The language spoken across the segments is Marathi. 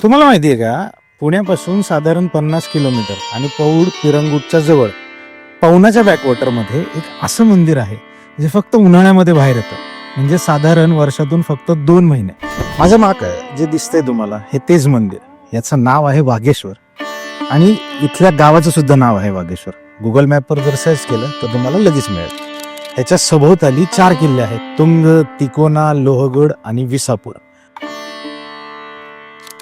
तुम्हाला माहिती आहे का, पुण्यापासून साधारण 50 किलोमीटर आणि पौड पिरंगुटच्या जवळ पवनाच्या बॅकवॉटरमध्ये एक असं मंदिर आहे जे फक्त उन्हाळ्यामध्ये बाहेर येतं. म्हणजे साधारण वर्षातून फक्त 2 महिने. माझ्या मागं जे दिसतंय तुम्हाला हे तेच मंदिर. याचं नाव आहे वाघेश्वर आणि इथल्या गावाचं सुद्धा नाव आहे वाघेश्वर. गुगल मॅपवर जर सर्च केलं तर तुम्हाला लगेच मिळेल. ह्याच्या सभोवताली 4 किल्ले आहेत: तुंग, तिकोना, लोहगड आणि विसापूर.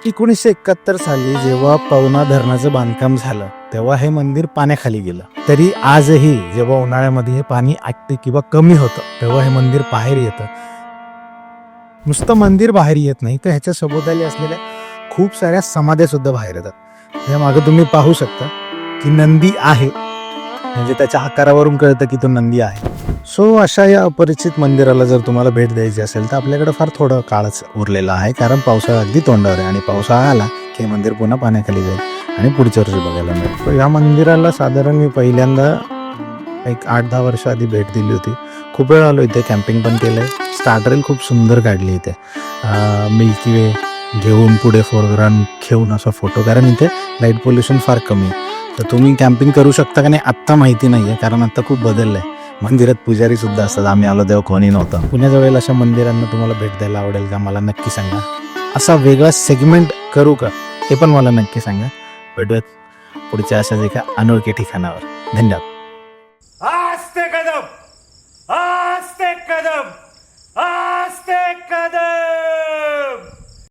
1971 साली जेव्हा पवना धरणाचं बांधकाम झालं तेव्हा हे मंदिर पाण्याखाली गेलं. तरी आजही जेव्हा उन्हाळ्यामध्ये हे पाणी आटते किंवा कमी होतं तेव्हा हे मंदिर बाहेर येतं. नुसतं मंदिर बाहेर येत नाही तर ह्याच्या सभोवताली असलेल्या खूप साऱ्या समाध्या सुद्धा बाहेर येतात. ह्या मागे तुम्ही पाहू शकता की नंदी आहे, म्हणजे त्याच्या आकारावरून कळतं की तो नंदी आहे. सो अशा या अपरिचित मंदिराला जर तुम्हाला भेट द्यायची असेल तर आपल्याकडे फार थोडं काळच उरलेला आहे, कारण पावसाळा अगदी तोंडावर आहे आणि पावसाळा आला की हे मंदिर पुन्हा पाण्याखाली जाईल आणि पुढच्या वर्षी बघायला मिळेल. तर या मंदिराला साधारण मी पहिल्यांदा एक 8-10 वर्ष आधी भेट दिली होती. खूप वेळ आलो इथे, कॅम्पिंग पण केलं आहे. स्टार्ट रेल खूप सुंदर काढली इथे, मिल्की वे घेऊन पुढे फोरग्राउंड घेऊन असा फोटो, कारण इथे लाईट पोल्युशन फार कमी आहे. तर तुम्ही कॅम्पिंग करू शकता का नाही आत्ता माहिती नाही आहे, कारण आत्ता खूप बदललं आहे. मंदिरात पुजारी सुद्धा असतात. आम्ही आलो तेव्हा कोणी नव्हतं. पुण्याजवळ अशा मंदिरांना तुम्हाला भेट द्यायला आवडेल का मला नक्की सांगा. असा वेगळा सेगमेंट करू का हे पण मला नक्की सांगा. भेटूयात पुढच्या अशाच एका अनोळखी ठिकाणावर. धन्यवाद.